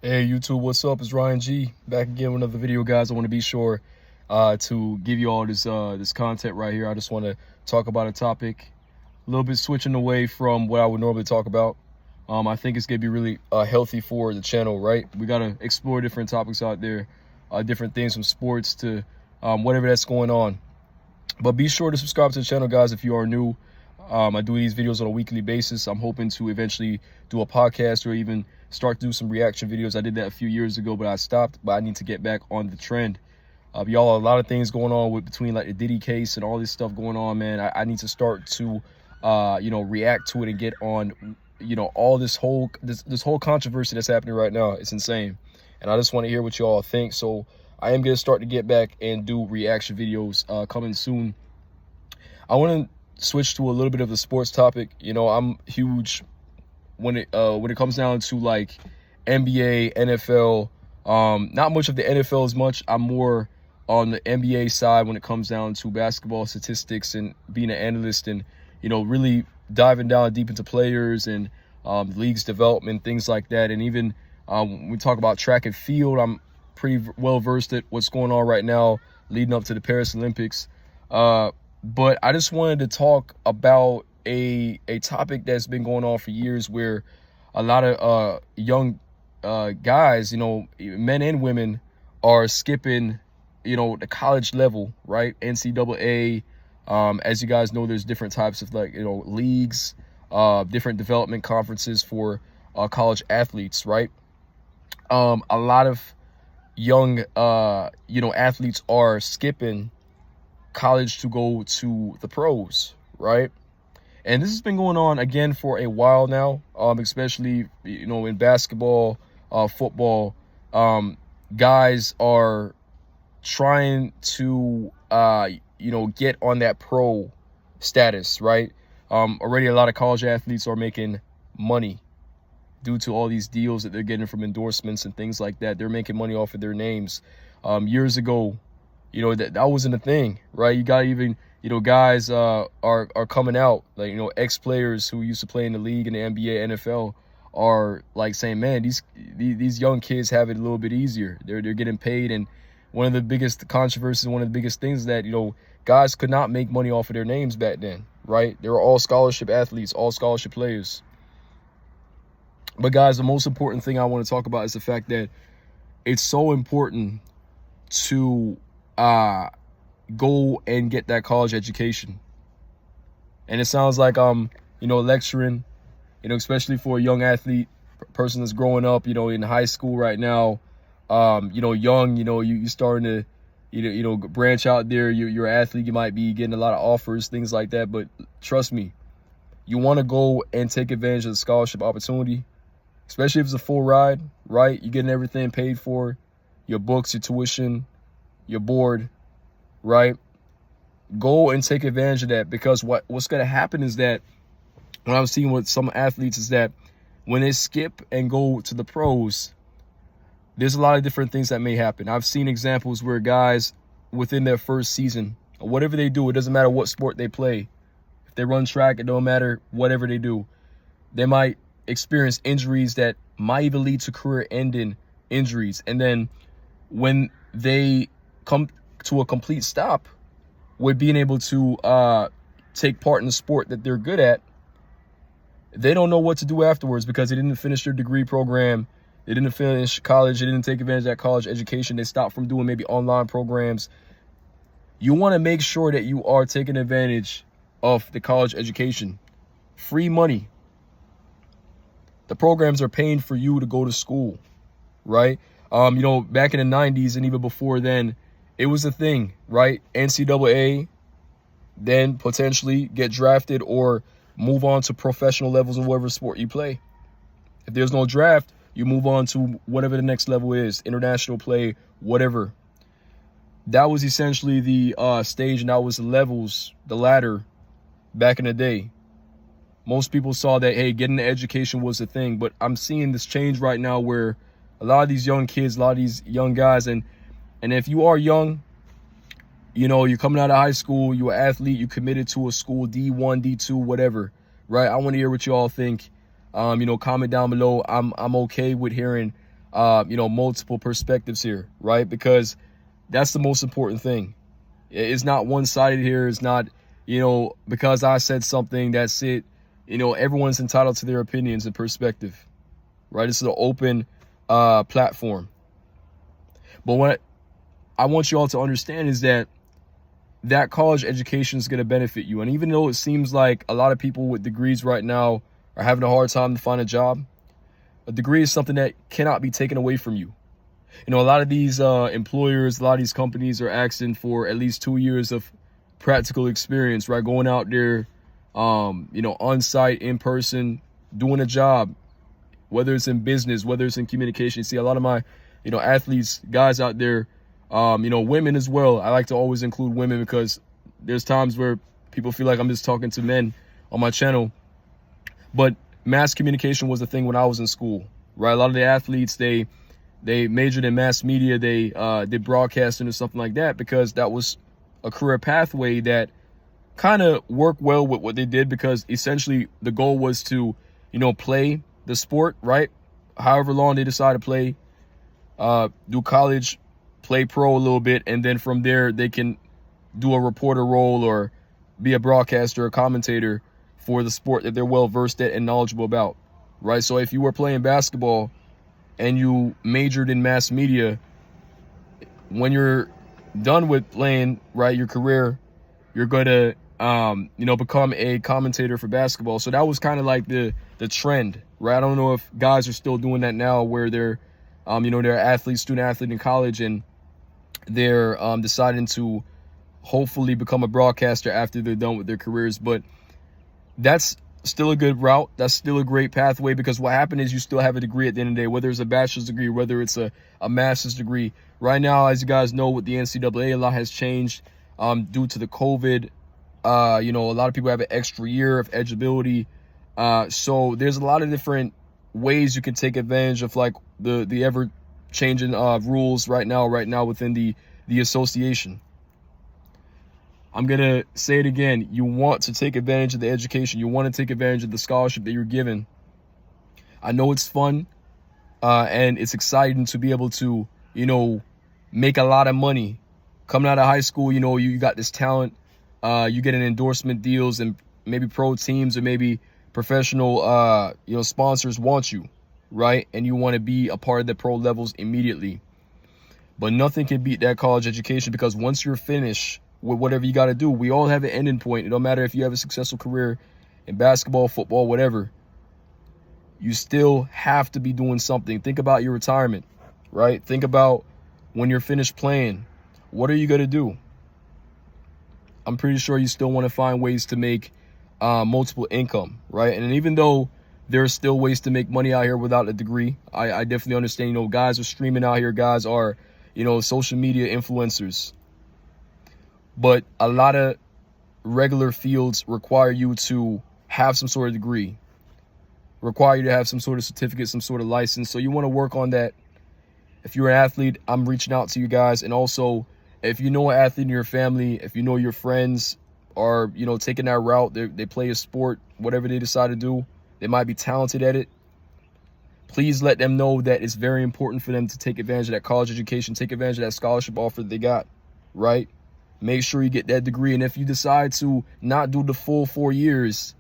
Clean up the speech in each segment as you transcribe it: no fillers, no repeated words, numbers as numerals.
Hey YouTube, what's up? It's Ryan G back again with another video, guys. I want to be sure to give you all this content right here. I just want to talk about a topic, a little bit switching away from what I would normally talk about. I think it's gonna be really healthy for the channel, right? We gotta explore different topics out there, different things from sports to whatever that's going on. But be sure to subscribe to the channel, guys, if you are new. I do these videos on a weekly basis. I'm hoping to eventually do a podcast or even start to do some reaction videos. I did that a few years ago, but I stopped. But I need to get back on the trend. Y'all, a lot of things going on between like the Diddy case and all this stuff going on, man. I need to start to, react to it and get on, all this whole controversy that's happening right now. It's insane. And I just want to hear what you all think. So I am going to start to get back and do reaction videos coming soon. I want to switch to a little bit of the sports topic. I'm huge when it comes down to like NBA, NFL. Not much of the NFL as much. I'm more on the NBA side when it comes down to basketball statistics and being an analyst and really diving down deep into players and the league's development, things like that. And even when we talk about track and field, I'm pretty well versed at what's going on right now leading up to the Paris Olympics. But I just wanted to talk about a topic that's been going on for years, where a lot of young guys, men and women, are skipping, the college level, right? NCAA. As you guys know, there's different types of leagues, different development conferences for college athletes, right? A lot of young, athletes are skipping college to go to the pros, right? And this has been going on again for a while now, especially in basketball, football. Guys are trying to get on that pro status, right? Already a lot of college athletes are making money due to all these deals that they're getting from endorsements and things like that. They're making money off of their names. Years ago, that wasn't a thing, right? You got even, guys are coming out, like, ex-players who used to play in the league in the NBA, NFL, are like saying, man, these young kids have it a little bit easier. They're getting paid. And one of the biggest controversies, one of the biggest things, that, guys could not make money off of their names back then, right? They were all scholarship athletes, all scholarship players. But guys, the most important thing I want to talk about is the fact that it's so important to go and get that college education. And it sounds like I'm, lecturing, especially for a young athlete, person that's growing up, in high school right now, young, you starting to, branch out there. You're an athlete, you might be getting a lot of offers, things like that. But trust me, you want to go and take advantage of the scholarship opportunity, especially if it's a full ride, right? You're getting everything paid for, your books, your tuition, your board, right? Go and take advantage of that, because what's going to happen is that what I'm seeing with some athletes is that when they skip and go to the pros, there's a lot of different things that may happen. I've seen examples where guys within their first season, or whatever they do, it doesn't matter what sport they play. If they run track, it don't matter, whatever they do, they might experience injuries that might even lead to career-ending injuries. And then when they come to a complete stop with being able to take part in the sport that they're good at, they don't know what to do afterwards, because they didn't finish their degree program, they didn't finish college, they didn't take advantage of that college education, they stopped from doing maybe online programs. You want to make sure that you are taking advantage of the college education. Free money. The programs are paying for you to go to school, right? Back in the 90s and even before then, it was a thing, right? NCAA, then potentially get drafted or move on to professional levels of whatever sport you play. If there's no draft, you move on to whatever the next level is, international play, whatever. That was essentially the stage, and that was the levels, the ladder back in the day. Most people saw that, hey, getting an education was the thing. But I'm seeing this change right now, where a lot of these young kids, a lot of these young guys, and if you are young, you're coming out of high school, you're an athlete, you committed to a school, D1, D2, whatever, right? I want to hear what you all think. Comment down below. I'm okay with hearing multiple perspectives here, right? Because that's the most important thing. It's not one-sided here. It's not, because I said something, that's it. Everyone's entitled to their opinions and perspective, right? This is an open platform. But what I want you all to understand is that college education is going to benefit you. And even though it seems like a lot of people with degrees right now are having a hard time to find a job, a degree is something that cannot be taken away from you. A lot of these employers, a lot of these companies are asking for at least 2 years of practical experience, right? Going out there, on site, in person, doing a job, whether it's in business, whether it's in communication. See, a lot of my, athletes, guys out there, women as well. I like to always include women because there's times where people feel like I'm just talking to men on my channel. But mass communication was the thing when I was in school, right? A lot of the athletes, they majored in mass media, they did broadcasting or something like that because that was a career pathway that kind of worked well with what they did, because essentially the goal was to, play the sport, right? However long they decide to play, do college, play pro a little bit, and then from there they can do a reporter role or be a broadcaster or commentator for the sport that they're well versed at and knowledgeable about, right? So if you were playing basketball and you majored in mass media, when you're done with playing, right, your career, you're going to become a commentator for basketball. So that was kind of like the trend, right? I don't know if guys are still doing that now, where they're they're student athlete in college, and they're deciding to hopefully become a broadcaster after they're done with their careers. But that's still a good route. That's still a great pathway, because what happened is you still have a degree at the end of the day, whether it's a bachelor's degree, whether it's a master's degree. Right now, as you guys know, with the NCAA, a lot has changed due to the COVID. A lot of people have an extra year of eligibility. So there's a lot of different ways you can take advantage of like the ever changing rules right now within the association. I'm going to say it again. You want to take advantage of the education. You want to take advantage of the scholarship that you're given. I know it's fun and it's exciting to be able to, make a lot of money. Coming out of high school, you got this talent. You get an endorsement deals, and maybe pro teams or maybe professional, sponsors want you, right? And you want to be a part of the pro levels immediately. But nothing can beat that college education, because once you're finished with whatever you got to do, we all have an ending point. It don't matter if you have a successful career in basketball, football, whatever. You still have to be doing something. Think about your retirement, right? Think about when you're finished playing. What are you going to do? I'm pretty sure you still want to find ways to make multiple income, right? And even though there are still ways to make money out here without a degree, I definitely understand, guys are streaming out here. Guys are, social media influencers. But a lot of regular fields require you to have some sort of degree, require you to have some sort of certificate, some sort of license. So you want to work on that. If you're an athlete, I'm reaching out to you guys. And also, if you know an athlete in your family, if you know your friends are, taking that route, they play a sport, whatever they decide to do, they might be talented at it. Please let them know that it's very important for them to take advantage of that college education, take advantage of that scholarship offer that they got, right? Make sure you get that degree. And if you decide to not do the full 4 years,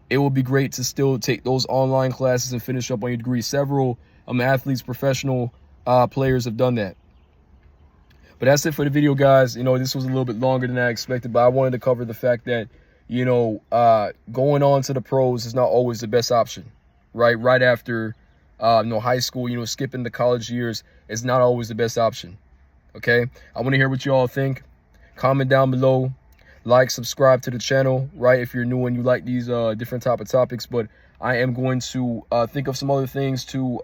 it will be great to still take those online classes and finish up on your degree. Several athletes, professional players have done that. But that's it for the video, guys. This was a little bit longer than I expected, but I wanted to cover the fact that, going on to the pros is not always the best option, right? Right after, high school, skipping the college years is not always the best option, okay? I want to hear what you all think. Comment down below, like, subscribe to the channel, right? If you're new and you like these different type of topics. But I am going to think of some other things to,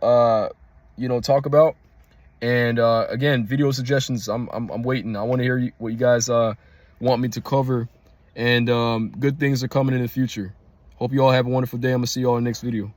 talk about. And again, video suggestions, I'm waiting. I want to hear what you guys want me to cover. And good things are coming in the future. Hope you all have a wonderful day. I'm going to see you all in the next video.